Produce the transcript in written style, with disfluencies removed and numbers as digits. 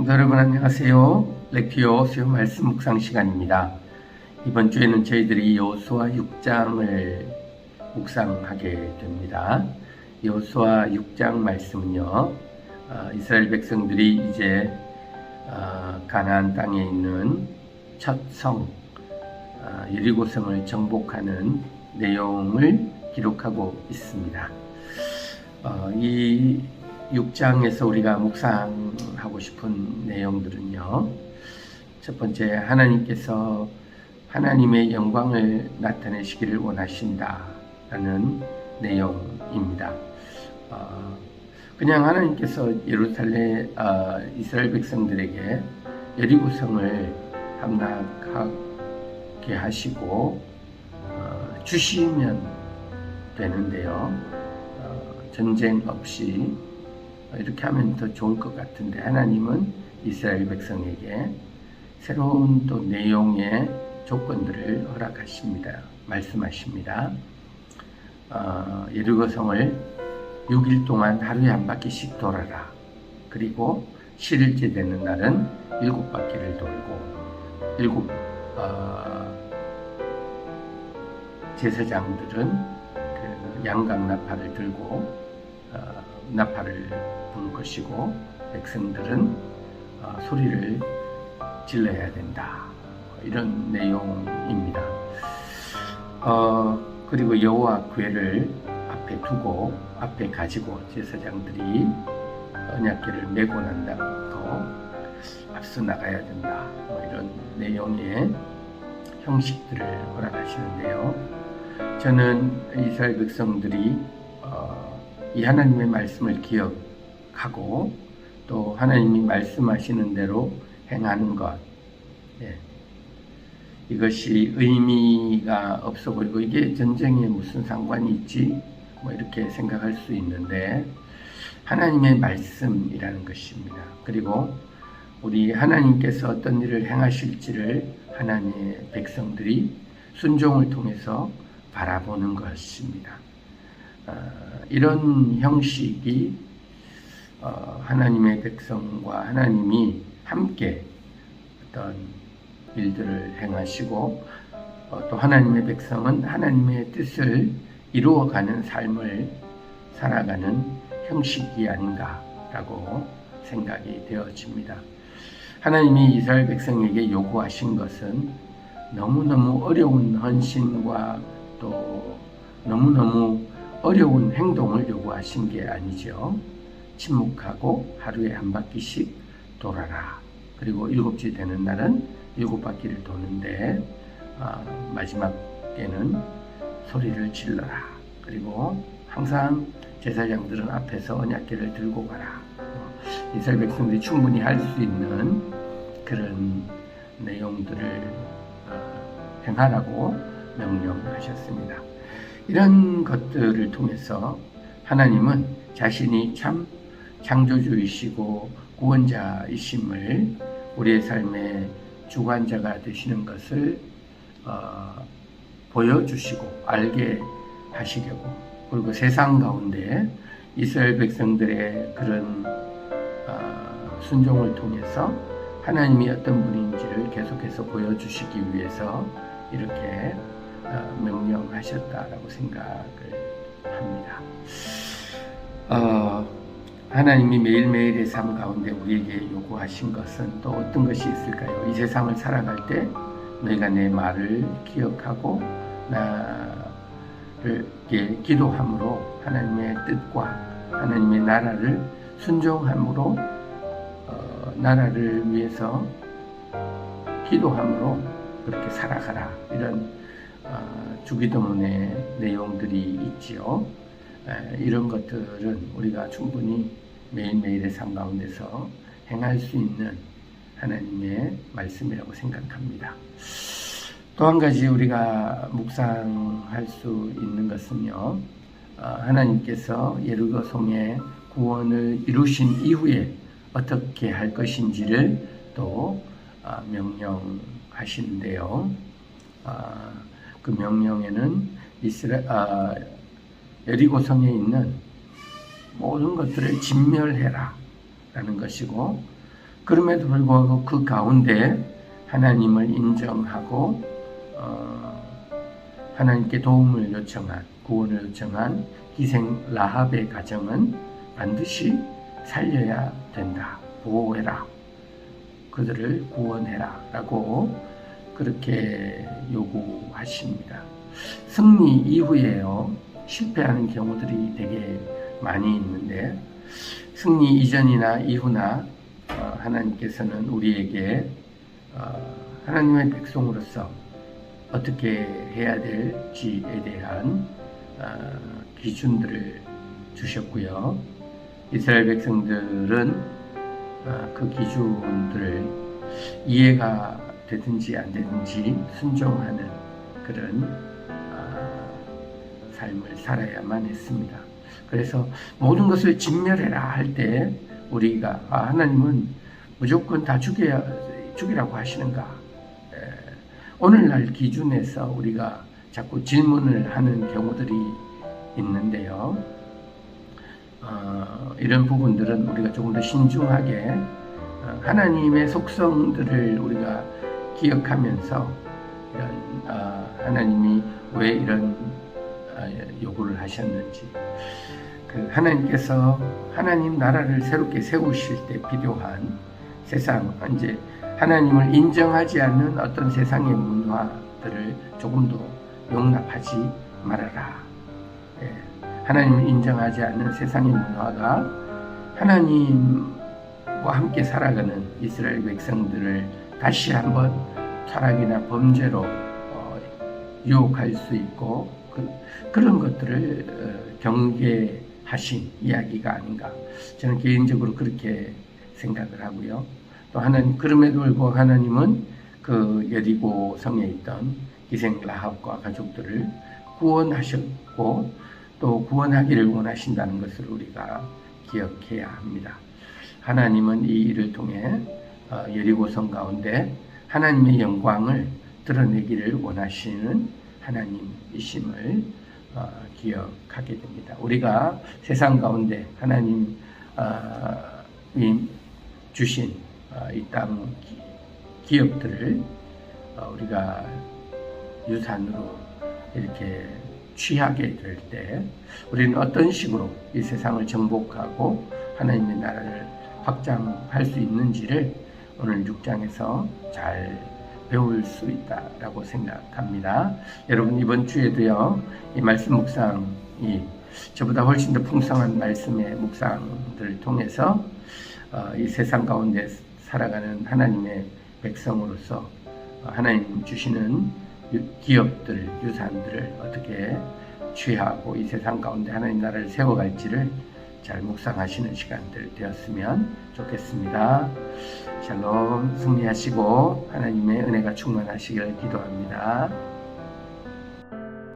성도 여러분 안녕하세요. 렉티오 수요 말씀 묵상 시간입니다. 이번 주에는 저희들이 여호수아 6장을 묵상하게 됩니다. 여호수아 6장 말씀은요, 이스라엘 백성들이 이제 가나안 땅에 있는 첫 성 여리고성을 정복하는 내용을 기록하고 있습니다. 이 6장에서 우리가 묵상하고 싶은 내용들은요, 첫 번째, 하나님께서 하나님의 영광을 나타내시기를 원하신다라는 내용입니다. 그냥 하나님께서 예루살렘 이스라엘 백성들에게 여리고성을 함락하게 하시고 주시면 되는데요, 전쟁 없이 이렇게 하면 더 좋을 것 같은데, 하나님은 이스라엘 백성에게 새로운 또 내용의 조건들을 허락하십니다. 말씀하십니다. 여리고성을 6일 동안 하루에 한 바퀴씩 돌아라. 그리고 7일째 되는 날은 7바퀴를 돌고, 제사장들은 그 양각 나팔을 들고 나팔을 불 것이고, 백성들은 소리를 질러야 된다. 이런 내용입니다. 그리고 여호와 궤를 앞에 두고, 앞에 가지고 제사장들이 언약궤를 메고 난 다음부터 앞서 나가야 된다. 이런 내용의 형식들을 허락하시는데요, 저는 이스라엘 백성들이 이 하나님의 말씀을 기억하고 또 하나님이 말씀하시는 대로 행하는 것, 이것이 의미가 없어 보이고 이게 전쟁에 무슨 상관이 있지? 이렇게 생각할 수 있는데, 하나님의 말씀이라는 것입니다. 그리고 우리 하나님께서 어떤 일을 행하실지를 하나님의 백성들이 순종을 통해서 바라보는 것입니다. 이런 형식이 하나님의 백성과 하나님이 함께 어떤 일들을 행하시고, 또 하나님의 백성은 하나님의 뜻을 이루어가는 삶을 살아가는 형식이 아닌가라고 생각이 되어집니다. 하나님이 이스라엘 백성에게 요구하신 것은 너무너무 어려운 헌신과 또 너무너무 어려운 행동을 요구하신 게 아니죠. 침묵하고 하루에 한 바퀴씩 돌아라. 그리고 7째 되는 날은 7바퀴를 도는데, 마지막에는 소리를 질러라. 그리고 항상 제사장들은 앞에서 언약궤를 들고 가라. 이스라엘 백성들이 충분히 할 수 있는 그런 내용들을 행하라고 명령하셨습니다. 이런 것들을 통해서 하나님은 자신이 참 창조주이시고 구원자이심을 우리의 삶의 주관자가 되시는 것을 보여주시고 알게 하시려고, 그리고 세상 가운데 이스라엘 백성들의 그런 순종을 통해서 하나님이 어떤 분인지를 계속해서 보여주시기 위해서 이렇게 명령하셨다라고 생각을 합니다. 하나님이 매일매일의 삶 가운데 우리에게 요구하신 것은 또 어떤 것이 있을까요? 이 세상을 살아갈 때 너희가 내 말을 기억하고 나를 기도함으로, 하나님의 뜻과 하나님의 나라를 순종함으로, 나라를 위해서 기도함으로 그렇게 살아가라. 이런 주기도문의 내용들이 있지요. 이런 것들은 우리가 충분히 매일매일의 삶 가운데서 행할 수 있는 하나님의 말씀이라고 생각합니다. 또 한 가지 우리가 묵상할 수 있는 것은요, 하나님께서 여리고성의 구원을 이루신 이후에 어떻게 할 것인지를 또 명령하시는데요, 그 명령에는 여리고성에 있는 모든 것들을 진멸해라 라는 것이고, 그럼에도 불구하고 그 가운데 하나님을 인정하고 하나님께 도움을 요청한, 구원을 요청한 희생 라합의 가정은 반드시 살려야 된다. 보호해라. 그들을 구원해라. 라고 그렇게 요구하십니다. 승리 이후에요, 실패하는 경우들이 되게 많이 있는데, 승리 이전이나 이후나 하나님께서는 우리에게 하나님의 백성으로서 어떻게 해야 될지에 대한 기준들을 주셨고요. 이스라엘 백성들은 그 기준들을 이해가 되든지 안 되든지 순종하는 그런 삶을 살아야만 했습니다. 그래서 모든 것을 진멸해라 할 때 우리가 하나님은 무조건 다 죽이라고 하시는가? 오늘날 기준에서 우리가 자꾸 질문을 하는 경우들이 있는데요. 이런 부분들은 우리가 조금 더 신중하게 하나님의 속성들을 우리가 기억하면서 이런 하나님이 왜 이런 요구를 하셨는지, 하나님께서 하나님 나라를 새롭게 세우실 때 필요한 세상, 이제 하나님을 인정하지 않는 어떤 세상의 문화들을 조금 더 용납하지 말아라. 하나님을 인정하지 않는 세상의 문화가 하나님과 함께 살아가는 이스라엘 백성들을 다시 한번 타락이나 범죄로 유혹할 수 있고, 그런 것들을 경계하신 이야기가 아닌가, 저는 개인적으로 그렇게 생각을 하고요. 또 하나님, 그럼에도 불구하고 하나님은 그 여리고 성에 있던 희생 라합과 가족들을 구원하셨고 또 구원하기를 원하신다는 것을 우리가 기억해야 합니다. 하나님은 이 일을 통해 여리고 성 가운데 하나님의 영광을 드러내기를 원하시는 하나님이심을 기억하게 됩니다. 우리가 세상 가운데 하나님이 주신 이 땅 기업들을 우리가 유산으로 이렇게 취하게 될 때 우리는 어떤 식으로 이 세상을 정복하고 하나님의 나라를 확장할 수 있는지를 오늘 6장에서 잘 배울 수 있다라고 생각합니다. 여러분, 이번 주에도요, 이 말씀 묵상이 저보다 훨씬 더 풍성한 말씀의 묵상들을 통해서 이 세상 가운데 살아가는 하나님의 백성으로서 하나님 주시는 기업들, 유산들을 어떻게 취하고 이 세상 가운데 하나님 나라를 세워갈지를 잘 묵상하시는 시간들 되었으면 좋겠습니다. 샬롬, 승리하시고 하나님의 은혜가 충만하시기를 기도합니다.